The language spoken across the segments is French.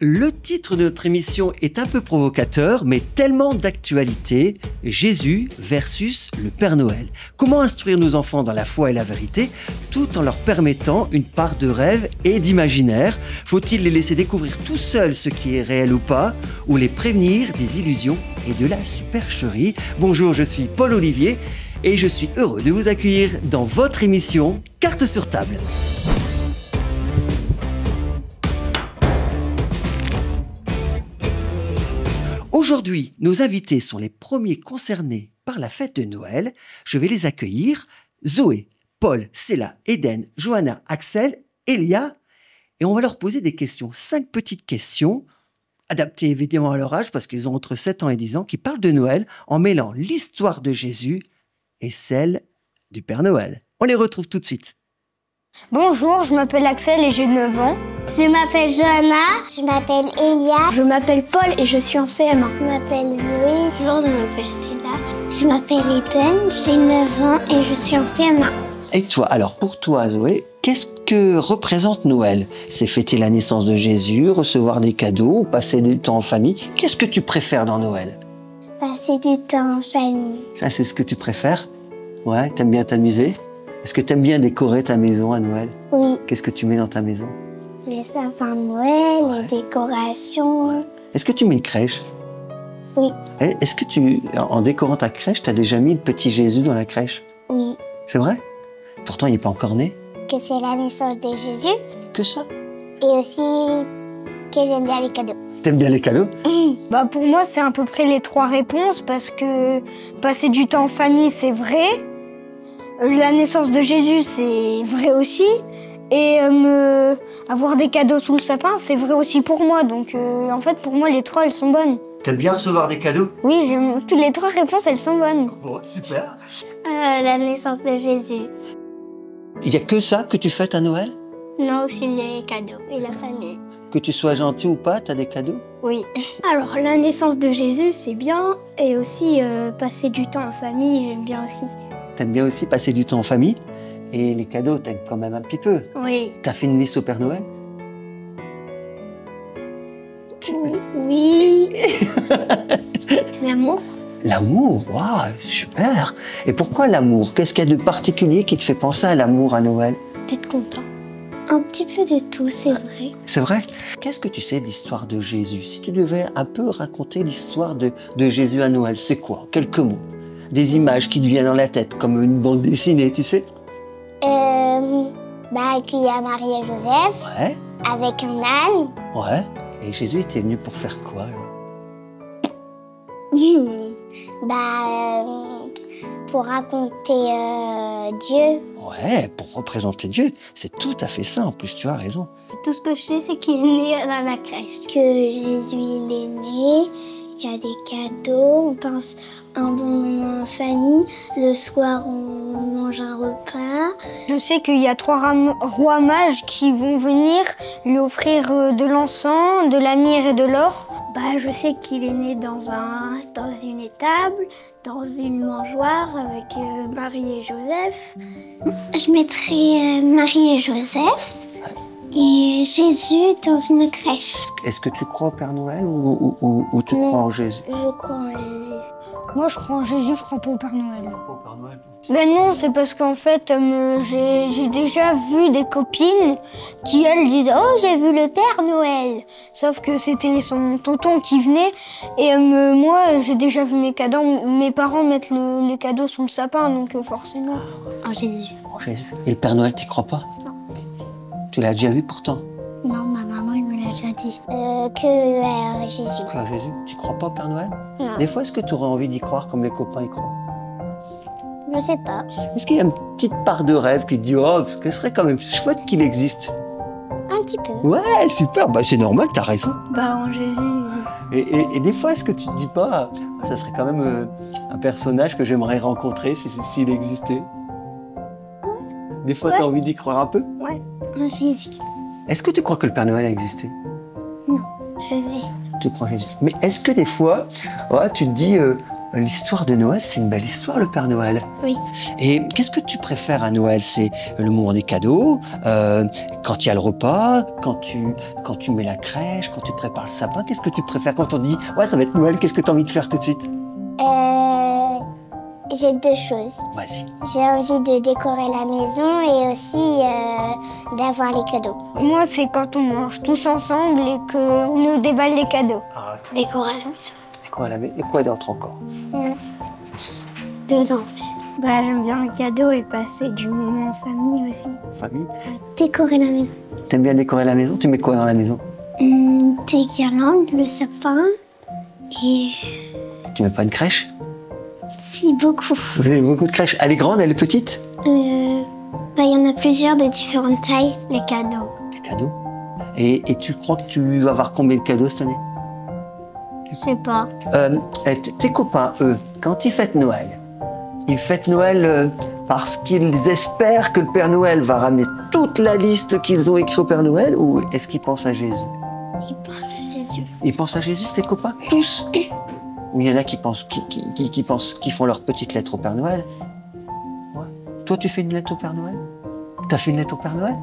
Le titre de notre émission est un peu provocateur, mais tellement d'actualité. Jésus versus le Père Noël. Comment instruire nos enfants dans la foi et la vérité, tout en leur permettant une part de rêve et d'imaginaire? Faut-il les laisser découvrir tout seuls ce qui est réel ou pas, ou les prévenir des illusions et de la supercherie? Bonjour, je suis Paul Olivier et je suis heureux de vous accueillir dans votre émission Carte sur table. Aujourd'hui, nos invités sont les premiers concernés par la fête de Noël. Je vais les accueillir. Zoé, Paul, Céla, Eden, Johanna, Axel, Elia. Et on va leur poser des questions. 5 petites questions, adaptées évidemment à leur âge, parce qu'ils ont entre 7 ans et 10 ans, qui parlent de Noël en mêlant l'histoire de Jésus et celle du Père Noël. On les retrouve tout de suite. Bonjour, je m'appelle Axel et j'ai 9 ans. Je m'appelle Johanna. Je m'appelle Elia. Je m'appelle Paul et je suis en CM1. Je m'appelle Zoé. Je m'appelle Céla. Je m'appelle Eden. J'ai 9 ans et je suis en CM1. Et toi, alors pour toi Zoé, qu'est-ce que représente Noël? C'est fêter la naissance de Jésus, recevoir des cadeaux ou passer du temps en famille? Qu'est-ce que tu préfères dans Noël? Passer du temps en famille. Ça, c'est ce que tu préfères? Ouais, t'aimes bien t'amuser? Est-ce que t'aimes bien décorer ta maison à Noël? Oui. Qu'est-ce que tu mets dans ta maison? Les sapins de Noël, les décorations. Est-ce que tu mets une crèche? Oui. Est-ce que en décorant ta crèche, t'as déjà mis le petit Jésus dans la crèche? Oui. C'est vrai? Pourtant, il n'est pas encore né. Que c'est la naissance de Jésus. Que ça? Et aussi que j'aime bien les cadeaux. T'aimes bien les cadeaux? Pour moi, c'est à peu près les 3 réponses parce que passer du temps en famille, c'est vrai. La naissance de Jésus, c'est vrai aussi. Et avoir des cadeaux sous le sapin, c'est vrai aussi pour moi. Donc, en fait, pour moi, les 3, elles sont bonnes. T'aimes bien recevoir des cadeaux? Oui, toutes les 3 réponses, elles sont bonnes. Bon, super. La naissance de Jésus. Il n'y a que ça que tu fêtes à Noël? Non, aussi les cadeaux et la famille. Que tu sois gentil ou pas, t'as des cadeaux? Oui. Alors, la naissance de Jésus, c'est bien. Et aussi, passer du temps en famille, j'aime bien aussi. T'aimes bien aussi passer du temps en famille? Et les cadeaux, t'aimes quand même un petit peu? Oui. T'as fait une liste au Père Noël? Oui. L'amour. L'amour, waouh, super. Et pourquoi l'amour? Qu'est-ce qu'il y a de particulier qui te fait penser à l'amour à Noël? D'être content. Un petit peu de tout, c'est vrai. C'est vrai? Qu'est-ce que tu sais de l'histoire de Jésus? Si tu devais un peu raconter l'histoire de Jésus à Noël, c'est quoi? Quelques mots. Des images qui te viennent dans la tête, comme une bande dessinée, tu sais? Qu'il y a Marie et Joseph. Ouais. Avec un âne. Ouais. Et Jésus était venu pour faire quoi, alors? Pour raconter Dieu. Ouais, pour représenter Dieu. C'est tout à fait ça, en plus, tu as raison. Tout ce que je sais, c'est qu'il est né dans la crèche. Que Jésus, il est né, il y a des cadeaux, on passe un bon moment en famille. Le soir, on mange un repas. Je sais qu'il y a 3 rois mages qui vont venir lui offrir de l'encens, de la myrrhe et de l'or. Je sais qu'il est né dans une étable, dans une mangeoire avec Marie et Joseph. Je mettrais Marie et Joseph et Jésus dans une crèche. Est-ce que tu crois au Père Noël ou tu crois en Jésus? Je crois en Jésus. Moi, je crois en Jésus, je crois pas au Père Noël. Au Père Noël. Non, c'est parce qu'en fait, j'ai déjà vu des copines qui, elles, disaient « Oh, j'ai vu le Père Noël !» Sauf que c'était son tonton qui venait. Et moi, j'ai déjà vu mes cadeaux. Mes parents mettent les cadeaux sous le sapin, donc forcément. En Jésus. En Jésus. Et le Père Noël, t'y crois pas? Non. Tu l'as déjà vu pourtant? Non, ma maman, elle me l'a déjà dit. Que Jésus. Que Jésus? Tu crois pas au Père Noël? Non. Des fois, est-ce que tu aurais envie d'y croire comme les copains y croient? Je sais pas. Est-ce qu'il y a une petite part de rêve qui te dit « Oh, ce serait quand même chouette qu'il existe ?» Un petit peu. Ouais, super, c'est normal, t'as raison. En Jésus. Et des fois, est-ce que tu te dis pas « Ça serait quand même un personnage que j'aimerais rencontrer s'il existait ?» Des fois, t'as envie d'y croire un peu? Ouais. En Jésus. Est-ce que tu crois que le Père Noël a existé? Non. Jésus. Tu crois en Jésus. Mais est-ce que des fois, tu te dis l'histoire de Noël, c'est une belle histoire, le Père Noël. Oui. Et qu'est-ce que tu préfères à Noël? C'est le moment des cadeaux, quand il y a le repas, quand tu mets la crèche, quand tu prépares le sapin. Qu'est-ce que tu préfères quand on dit « Ouais, ça va être Noël », qu'est-ce que tu as envie de faire tout de suite? J'ai deux choses. Vas-y. J'ai envie de décorer la maison et aussi d'avoir les cadeaux. Moi, c'est quand on mange tous ensemble et qu'on nous déballe les cadeaux. Ah, Décorer la maison. c'est quoi la Et quoi d'autre encore? De danser. Bah, j'aime bien les cadeaux et passer du moment en famille aussi. Famille? Décorer la maison. T'aimes bien décorer la maison? Tu mets quoi dans la maison? Des guirlandes, le sapin et... Tu mets pas une crèche? Si, beaucoup. Vous avez beaucoup de crèches. Elle est grande, elle est petite? Il y en a plusieurs de différentes tailles. Les cadeaux. Les cadeaux. Et tu crois que tu vas avoir combien de cadeaux cette année? Je sais pas. Tes copains, eux, quand ils fêtent Noël, parce qu'ils espèrent que le Père Noël va ramener toute la liste qu'ils ont écrite au Père Noël, ou est-ce qu'ils pensent à Jésus? Ils pensent à Jésus. Ils pensent à Jésus, tes copains? Tous? Ou il y en a qui font leur petite lettre au Père Noël? Ouais. Toi, tu fais une lettre au Père Noël? T'as fait une lettre au Père Noël?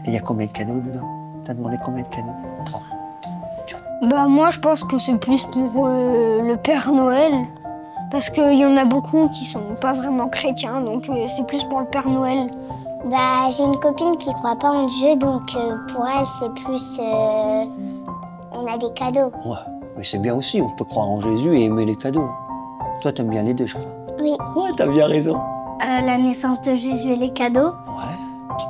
Et il y a combien de cadeaux dedans? T'as demandé combien de cadeaux? 3. Bah, moi, je pense que c'est plus pour le Père Noël. Parce qu'il y en a beaucoup qui sont pas vraiment chrétiens, donc c'est plus pour le Père Noël. Bah, j'ai une copine qui croit pas en Dieu, donc pour elle, c'est plus... on a des cadeaux. Ouais, mais c'est bien aussi, on peut croire en Jésus et aimer les cadeaux. Toi, t'aimes bien les deux, je crois. Oui. Ouais, t'as bien raison. La naissance de Jésus et les cadeaux. Ouais.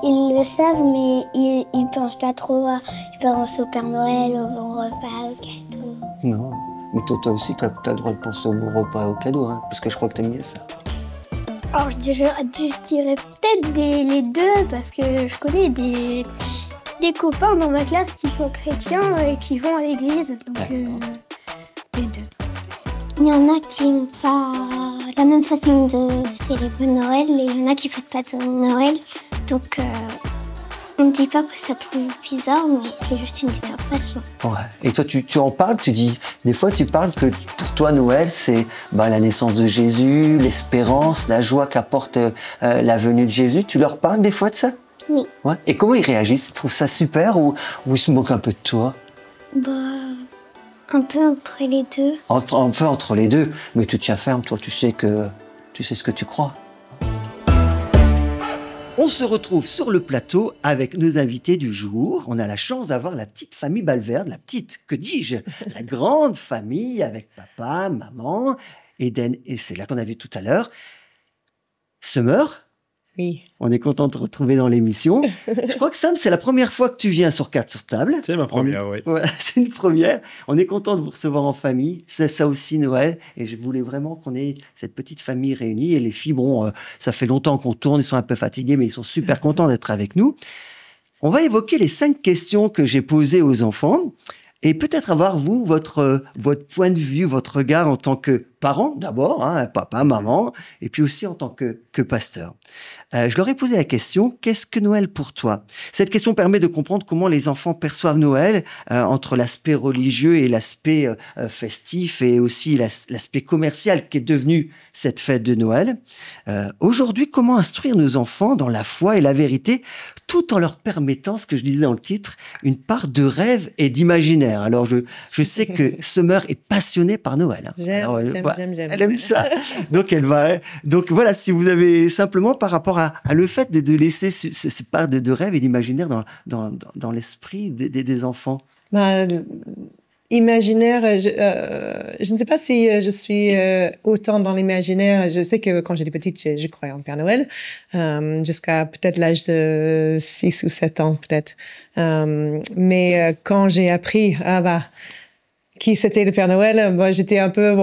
Ils le savent, mais ils pensent pas trop à... Ils pensent au Père Noël, au bon repas, aux cadeaux. Non, mais toi aussi, t'as le droit de penser au bon repas et aux cadeaux, hein, parce que je crois que t'aimes bien ça. Alors, je dirais peut-être les deux, parce que je connais des copains dans ma classe qui sont chrétiens et qui vont à l'église, donc les deux. Il y en a qui n'ont pas la même façon de célébrer Noël et il y en a qui ne fêtent pas de Noël, donc on ne dit pas que ça trouve bizarre, mais c'est juste une façon. Ouais. Et toi, tu en parles, des fois, tu parles que pour toi, Noël, c'est la naissance de Jésus, l'espérance, la joie qu'apporte la venue de Jésus. Tu leur parles des fois de ça? Oui. Ouais. Et comment ils réagissent? Ils trouvent ça super ou ils se moquent un peu de toi? Bah, un peu entre les deux. Un peu entre les deux. Mais tu tiens ferme, toi, tu sais ce que tu crois. On se retrouve sur le plateau avec nos invités du jour. On a la chance d'avoir la petite famille Balverde, que dis-je, la grande famille avec papa, maman, Eden, et c'est là qu'on a vu tout à l'heure. Summer? Oui. On est content de te retrouver dans l'émission. Je crois que Sam, c'est la première fois que tu viens sur 4 sur table. C'est ma première, oui. Ouais, c'est une première. On est content de vous recevoir en famille. C'est ça aussi Noël. Et je voulais vraiment qu'on ait cette petite famille réunie. Et les filles, ça fait longtemps qu'on tourne. Ils sont un peu fatigués, mais ils sont super contents d'être avec nous. On va évoquer les 5 questions que j'ai posées aux enfants. Et peut-être avoir, vous, votre point de vue, votre regard en tant que parent, d'abord, papa, maman, et puis aussi en tant que pasteur. Je leur ai posé la question, qu'est-ce que Noël pour toi? Cette question permet de comprendre comment les enfants perçoivent Noël, entre l'aspect religieux et l'aspect festif, et aussi l'aspect commercial qui est devenu cette fête de Noël. Aujourd'hui, comment instruire nos enfants dans la foi et la vérité, tout en leur permettant, ce que je disais dans le titre, une part de rêve et d'imaginaire. Alors, je sais que Summer est passionnée par Noël. J'aime. Elle aime ça. Donc voilà, si vous avez simplement par rapport à le fait de laisser ce part de rêve et d'imaginaire dans l'esprit des enfants. Imaginaire, je ne sais pas si je suis autant dans l'imaginaire. Je sais que quand j'étais petite, je croyais en Père Noël, jusqu'à peut-être l'âge de 6 ou 7 ans, peut-être. Mais quand j'ai appris qui c'était le Père Noël, j'étais un peu...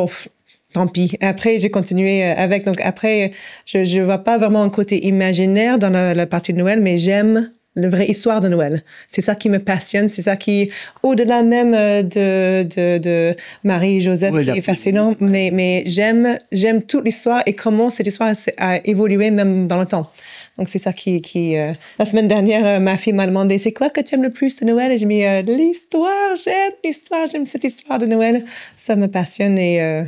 tant pis. Après, j'ai continué avec. Donc après, je vois pas vraiment un côté imaginaire dans la partie de Noël, mais j'aime la vraie histoire de Noël. C'est ça qui me passionne. C'est ça qui, au-delà même de Marie et Joseph, qui est fascinant. Mais j'aime toute l'histoire et comment cette histoire a évolué même dans le temps. Donc, c'est ça qui la semaine dernière, ma fille m'a demandé, c'est quoi que tu aimes le plus de Noël? Et j'ai mis, l'histoire, j'aime cette histoire de Noël. Ça me passionne et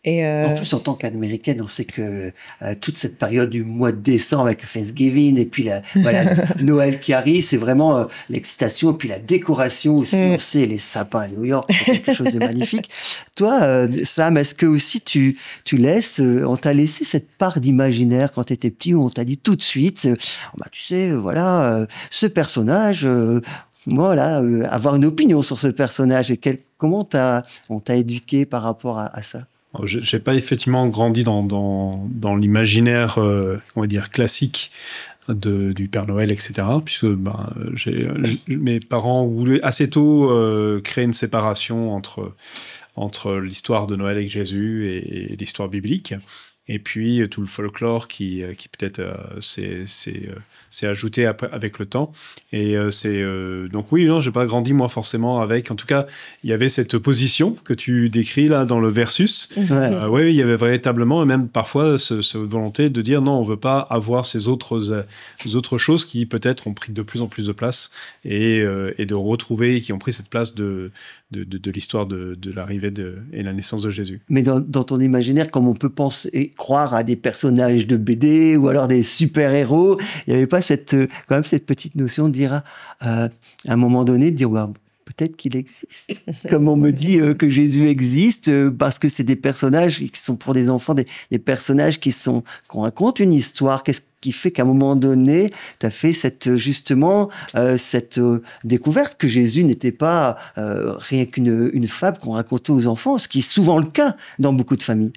Et En plus, en tant qu'Américaine, on sait que toute cette période du mois de décembre avec Thanksgiving et puis Noël qui arrive, c'est vraiment l'excitation et puis la décoration aussi. On sait les sapins à New York, c'est quelque chose de magnifique. Toi, Sam, est-ce que aussi tu laisses, on t'a laissé cette part d'imaginaire quand tu étais petit où on t'a dit tout de suite, tu sais, ce personnage, avoir une opinion sur ce personnage et comment on t'a éduqué par rapport à ça? J'ai pas effectivement grandi dans l'imaginaire, on va dire classique du Père Noël, etc. Puisque mes parents voulaient assez tôt créer une séparation entre l'histoire de Noël avec Jésus et l'histoire biblique. Et puis tout le folklore qui peut-être s'est ajouté avec le temps. Et donc oui, non, j'ai pas grandi moi forcément avec. En tout cas, il y avait cette position que tu décris là dans le versus. Oui, il y avait véritablement, et même parfois, cette volonté de dire non, on veut pas avoir ces autres choses qui peut-être ont pris de plus en plus de place et de retrouver, qui ont pris cette place de l'histoire de l'arrivée et la naissance de Jésus. Mais dans ton imaginaire, comme on peut croire à des personnages de BD ou alors des super-héros, il n'y avait pas quand même cette petite notion de dire à un moment donné, de dire peut-être qu'il existe. Comme on me dit que Jésus existe, parce que c'est des personnages qui sont pour des enfants, des personnages qu'on raconte une histoire. Qu'est-ce qui fait qu'à un moment donné, tu as fait cette découverte que Jésus n'était pas rien qu'une fable qu'on racontait aux enfants, ce qui est souvent le cas dans beaucoup de familles.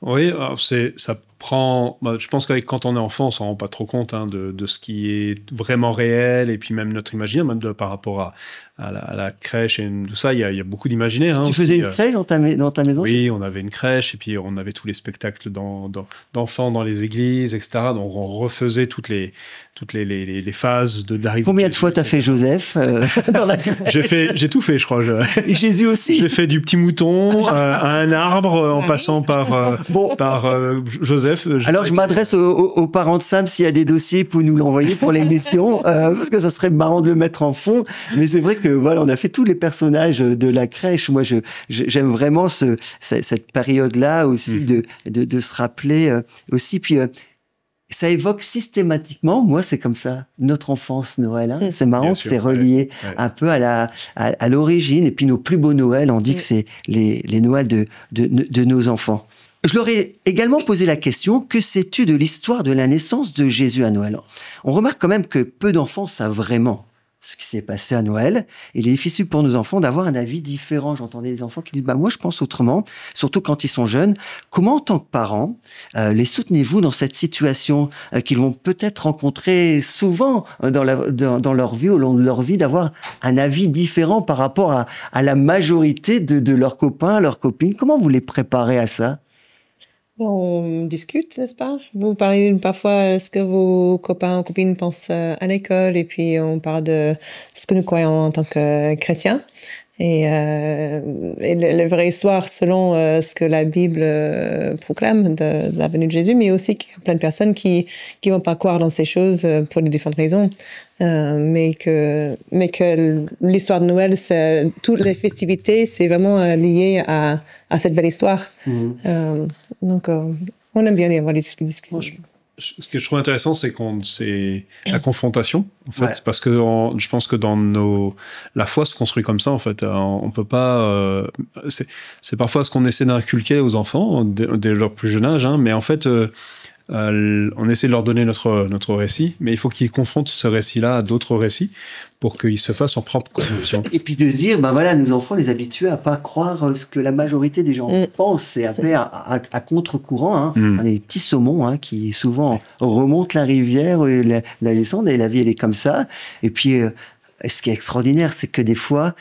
Oui, alors ça prend. Je pense que quand on est enfant, on s'en rend pas trop compte de ce qui est vraiment réel, et puis même notre imaginaire, même par rapport à la crèche et tout ça, il y a beaucoup d'imaginaires. Tu faisais une crèche dans ta maison? Oui, on avait une crèche, et puis on avait tous les spectacles d'enfants dans les églises, etc. Donc on refaisait toutes les phases de l'arrivée. Combien de fois t'as fait Joseph dans la crèche? J'ai tout fait, je crois. Et Jésus aussi. J'ai fait du petit mouton à un arbre en passant par Joseph. Alors je m'adresse aux parents de Sam, s'il y a des dossiers, pour nous l'envoyer pour l'émission, parce que ça serait marrant de le mettre en fond. Mais c'est vrai que on a fait tous les personnages de la crèche. Moi, j'aime vraiment cette période-là aussi de se rappeler aussi. Puis ça évoque systématiquement, moi c'est comme ça, notre enfance Noël. C'est marrant, c'était relié un peu à l'origine. Et puis nos plus beaux Noëls, on dit que c'est les Noëls de nos enfants. Je leur ai également posé la question, que sais-tu de l'histoire de la naissance de Jésus à Noël? On remarque quand même que peu d'enfants savent vraiment ce qui s'est passé à Noël. Il est difficile pour nos enfants d'avoir un avis différent. J'entendais des enfants qui disent moi je pense autrement, surtout quand ils sont jeunes. Comment en tant que parents les soutenez-vous dans cette situation qu'ils vont peut-être rencontrer souvent dans leur vie, au long de leur vie, d'avoir un avis différent par rapport à la majorité de leurs copains, leurs copines? Comment vous les préparez à ça? On discute, n'est-ce pas? Vous parlez parfois de ce que vos copains ou copines pensent à l'école, et puis on parle de ce que nous croyons en tant que chrétiens. Et la vraie histoire selon ce que la Bible proclame de la venue de Jésus, mais aussi qu'il y a plein de personnes qui vont pas croire dans ces choses pour des différentes raisons. Mais que l'histoire de Noël, toutes les festivités, c'est vraiment lié à cette belle histoire. Donc, on aime bien y avoir des discussions. Ce que je trouve intéressant, c'est la confrontation, en fait, parce que je pense que la foi se construit comme ça, en fait. On peut pas. C'est parfois ce qu'on essaie d'inculquer aux enfants dès leur plus jeune âge, mais en fait. On essaie de leur donner notre récit, mais il faut qu'ils confrontent ce récit-là à d'autres récits pour qu'ils se fassent leur propre conviction. Et puis de se dire, nos enfants, les habituer à pas croire ce que la majorité des gens pensent. C'est un peu à contre-courant. On a des petits saumons qui souvent remontent la rivière, la descendent, et la vie, elle est comme ça. Et puis, ce qui est extraordinaire, c'est que des fois,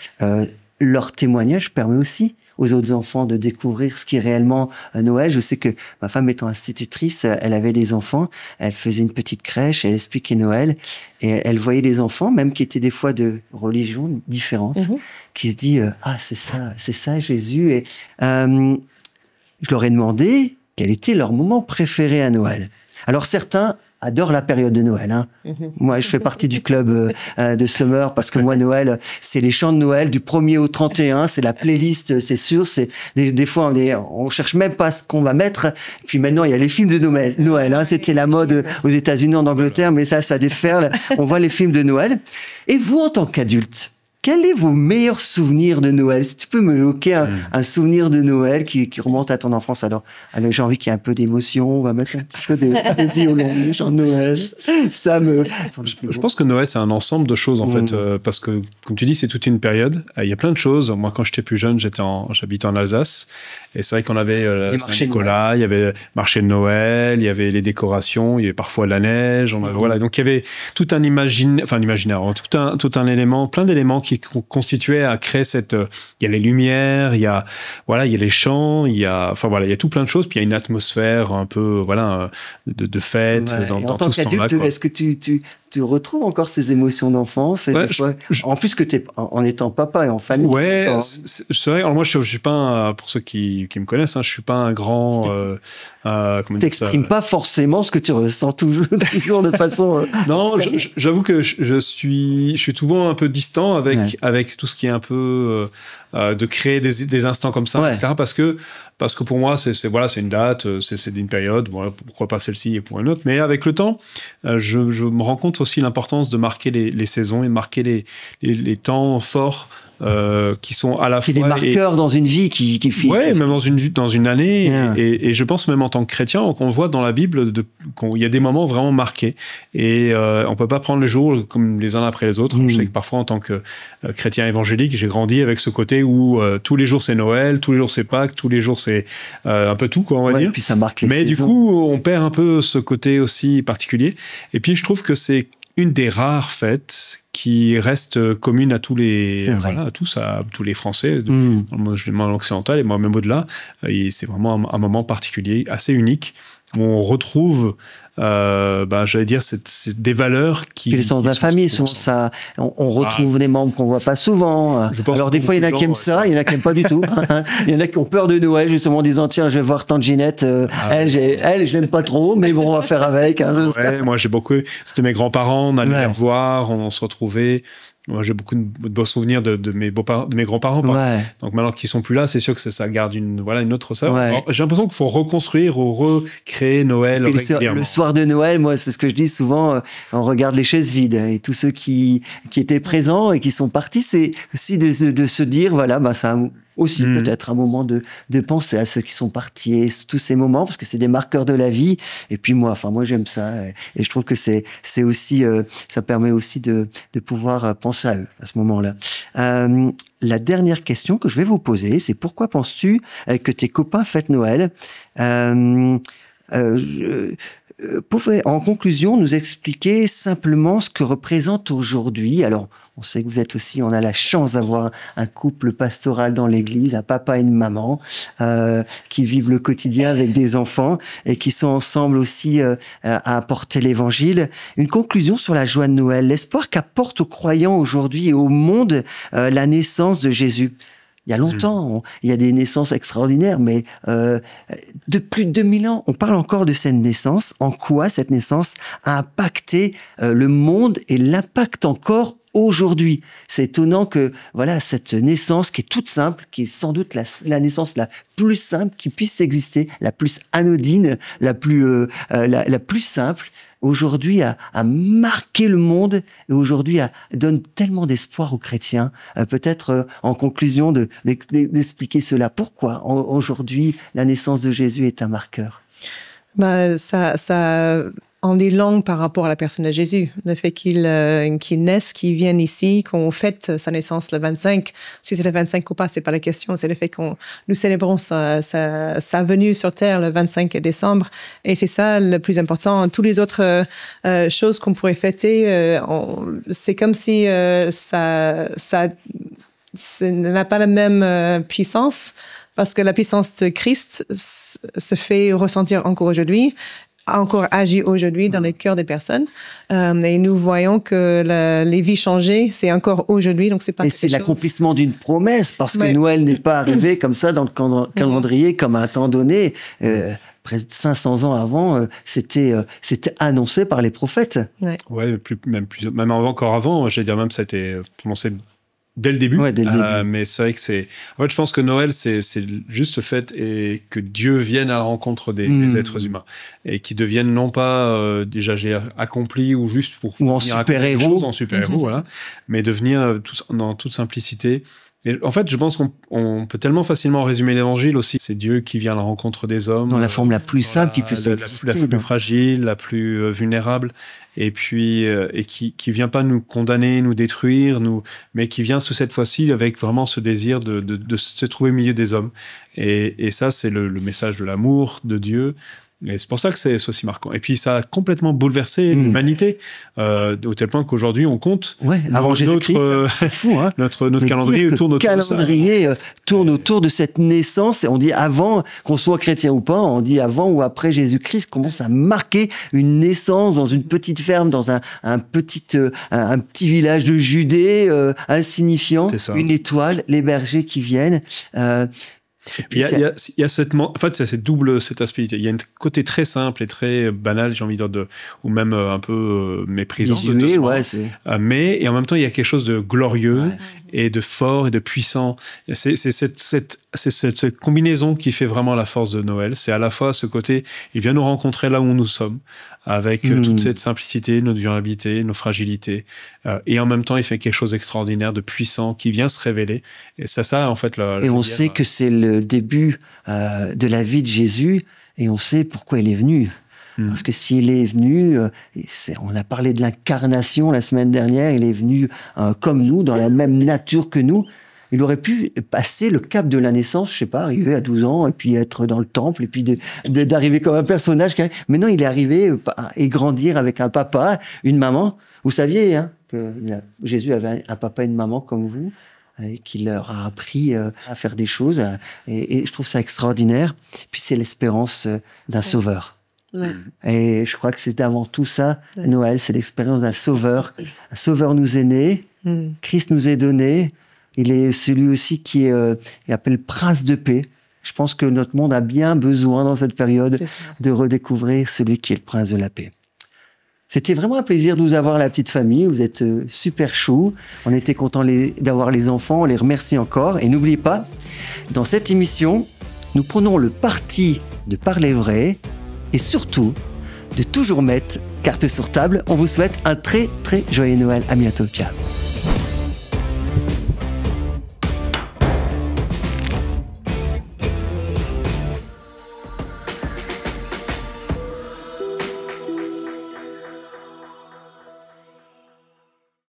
leur témoignage permet aussi aux autres enfants de découvrir ce qui est réellement Noël. Je sais que ma femme étant institutrice, elle avait des enfants, elle faisait une petite crèche, elle expliquait Noël, et elle voyait des enfants, même qui étaient des fois de religions différentes, qui se disent c'est ça Jésus. Et je leur ai demandé quel était leur moment préféré à Noël. Alors certains adore la période de Noël. Hein. Moi, je fais partie du club de Summer parce que moi, Noël, c'est les chants de Noël du 1er au 31. C'est la playlist, c'est sûr. C'est des fois, on cherche même pas ce qu'on va mettre. Puis maintenant, il y a les films de Noël. Hein. C'était la mode aux États-Unis, en Angleterre, mais ça déferle. On voit les films de Noël. Et vous, en tant qu'adulte, quels sont vos meilleurs souvenirs de Noël? Si tu peux m'évoquer un souvenir de Noël qui remonte à ton enfance. Alors j'ai envie qu'il y ait un peu d'émotion. On va mettre un petit peu de violon, les chants de Noël. Je pense que Noël, c'est un ensemble de choses, en fait. Parce que, comme tu dis, c'est toute une période. Il y a plein de choses. Moi, quand j'étais plus jeune, j'habitais en Alsace. Et c'est vrai qu'on avait Saint-Nicolas, il y avait le marché de Noël, il y avait les décorations, il y avait parfois la neige. Voilà. Donc, il y avait tout un imaginaire, tout un élément, plein d'éléments qui constituaient à créer il y a les lumières, il y a les chants, il y a tout plein de choses. Puis il y a une atmosphère un peu, de fête dans tout ce temps-là. Est-ce que tu retrouves encore ces émotions d'enfance en plus que en étant papa et en famille. Ouais, c'est vrai. Alors moi, je suis pas pour ceux qui me connaissent, je suis pas un grand. T'exprimes pas forcément ce que tu ressens toujours de façon. Non, j'avoue que je suis souvent un peu distant avec tout ce qui est un peu de créer des instants comme ça, etc. Parce que pour moi, c'est une date, c'est une période. Bon, pourquoi pas celle-ci et pour une autre. Mais avec le temps, je me rends compte aussi l'importance de marquer les saisons et de marquer les temps forts. Qui sont à la fois des marqueurs dans une vie qui même dans une année et je pense même en tant que chrétien qu'on voit dans la Bible qu'il y a des moments vraiment marqués et on peut pas prendre les jours comme les uns après les autres. Je sais que parfois en tant que chrétien évangélique j'ai grandi avec ce côté où tous les jours c'est Noël, tous les jours c'est Pâques, tous les jours c'est un peu tout quoi on va dire. Puis ça marque les mais saisons. Du coup on perd un peu ce côté aussi particulier et puis je trouve que c'est une des rares fêtes qui reste commune à tous les tous les Français je demande occidental et moi même au-delà et c'est vraiment un moment particulier assez unique où on retrouve j'allais dire c'est des valeurs qui puis les sens de la famille souvent ça on retrouve des membres qu'on voit pas souvent alors des fois il y en a qui aiment ça il y en a qui aiment pas du tout il y en a qui ont peur de Noël justement en disant tiens je vais voir tante Ginette elle je l'aime pas trop mais bon on va faire avec moi j'ai beaucoup c'était mes grands-parents on allait les revoir on se retrouvait. Moi, j'ai beaucoup de beaux souvenirs de mes grands-parents. Donc maintenant qu'ils sont plus là, c'est sûr que ça garde une autre saveur. J'ai l'impression qu'il faut reconstruire ou recréer Noël régulièrement. Le soir de Noël, moi, c'est ce que je dis souvent, on regarde les chaises vides et tous ceux qui étaient présents et qui sont partis, c'est aussi de se dire, ça aussi peut-être un moment de penser à ceux qui sont partis et tous ces moments parce que c'est des marqueurs de la vie et puis moi j'aime ça et je trouve que c'est aussi ça permet aussi de pouvoir penser à eux à ce moment-là. La dernière question que je vais vous poser, c'est pourquoi penses-tu que tes copains fêtent Noël? Pouvez en conclusion nous expliquer simplement ce que représente aujourd'hui. Alors, on sait que on a la chance d'avoir un couple pastoral dans l'église, un papa et une maman, qui vivent le quotidien avec des enfants et qui sont ensemble aussi à apporter l'évangile. Une conclusion sur la joie de Noël, l'espoir qu'apporte aux croyants aujourd'hui et au monde la naissance de Jésus. Il y a longtemps, il y a des naissances extraordinaires, mais de plus de 2000 ans, on parle encore de cette naissance. En quoi cette naissance a impacté le monde et l'impacte encore aujourd'hui? C'est étonnant que cette naissance qui est toute simple, qui est sans doute la naissance la plus simple qui puisse exister, la plus anodine, la plus simple, aujourd'hui a marqué le monde et aujourd'hui donne tellement d'espoir aux chrétiens. Peut-être en conclusion d'expliquer cela. Pourquoi aujourd'hui la naissance de Jésus est un marqueur? Ça en dit long par rapport à la personne de Jésus. Le fait qu'il naisse, qu'il vienne ici, qu'on fête sa naissance le 25. Si c'est le 25 ou pas, c'est pas la question. C'est le fait nous célébrons sa venue sur terre le 25 décembre. Et c'est ça le plus important. Toutes les autres choses qu'on pourrait fêter, c'est comme si ça n'a pas la même puissance. Parce que la puissance de Christ se fait ressentir encore aujourd'hui. encore agit aujourd'hui dans les cœurs des personnes. Et nous voyons que les vies changées, c'est encore aujourd'hui, donc c'est pas. Et c'est l'accomplissement d'une promesse, parce que Noël n'est pas arrivé comme ça dans le calendrier, comme à un temps donné. Près de 500 ans avant, c'était annoncé par les prophètes. Ouais, même encore avant, j'allais dire même ça a été prononcé dès le début. Ouais, dès le début. Mais c'est vrai que en fait, je pense que Noël, c'est juste le fait et que Dieu vienne à la rencontre des êtres humains et qui deviennent non pas déjà accomplis ou juste pour ou en super-héros, voilà, mais devenir dans toute simplicité. Et en fait, je pense qu'on peut tellement facilement résumer l'évangile aussi. C'est Dieu qui vient à la rencontre des hommes. Dans la forme la plus simple qui puisse exister. La plus fragile, la plus vulnérable. Et puis, qui vient pas nous condamner, nous détruire, mais qui vient cette fois-ci avec vraiment ce désir de se trouver au milieu des hommes. Et ça, c'est le message de l'amour de Dieu. Et c'est pour ça que c'est aussi marquant. Et puis, ça a complètement bouleversé l'humanité, au tel point qu'aujourd'hui, on compte. Ouais, avant Jésus-Christ, c'est fou, hein. Notre calendrier tourne autour de ça. Notre calendrier tourne autour de cette naissance. Et on dit avant, qu'on soit chrétien ou pas, on dit avant ou après Jésus-Christ, commence à marquer une naissance dans une petite ferme, dans un petit village de Judée, insignifiant. Une étoile, les bergers qui viennent. Il y a en fait, c'est cette aspect. Il y a un côté très simple et très banal, j'ai envie de dire, ou même un peu méprisant. Mais, et en même temps, il y a quelque chose de glorieux et de fort et de puissant. C'est cette combinaison qui fait vraiment la force de Noël. C'est à la fois ce côté, il vient nous rencontrer là où nous sommes, avec toute cette simplicité, notre vulnérabilité, nos fragilités. Et en même temps, il fait quelque chose d'extraordinaire, de puissant, qui vient se révéler. Et ça, en fait, et on sait que c'est le début de la vie de Jésus, et on sait pourquoi il est venu. Parce que s'il est venu, on a parlé de l'incarnation la semaine dernière, il est venu comme nous, dans la même nature que nous. Il aurait pu passer le cap de la naissance, je sais pas, arriver à 12 ans, et puis être dans le temple, et puis d'arriver comme un personnage. Mais non, il est arrivé et grandir avec un papa, une maman. Vous saviez que Jésus avait un papa et une maman comme vous, et qui leur a appris à faire des choses. Et je trouve ça extraordinaire. Puis c'est l'espérance d'un sauveur. Ouais. Et je crois que c'est avant tout ça, Noël, c'est l'expérience d'un sauveur. Un sauveur nous est né, Christ nous est donné. Il est celui aussi qui est appelé prince de paix. Je pense que notre monde a bien besoin dans cette période de redécouvrir celui qui est le prince de la paix. C'était vraiment un plaisir de vous avoir, la petite famille. Vous êtes super chou. On était contents d'avoir les enfants. On les remercie encore. Et n'oubliez pas, dans cette émission, nous prenons le parti de parler vrai et surtout de toujours mettre carte sur table. On vous souhaite un très, très joyeux Noël. À bientôt. Ciao.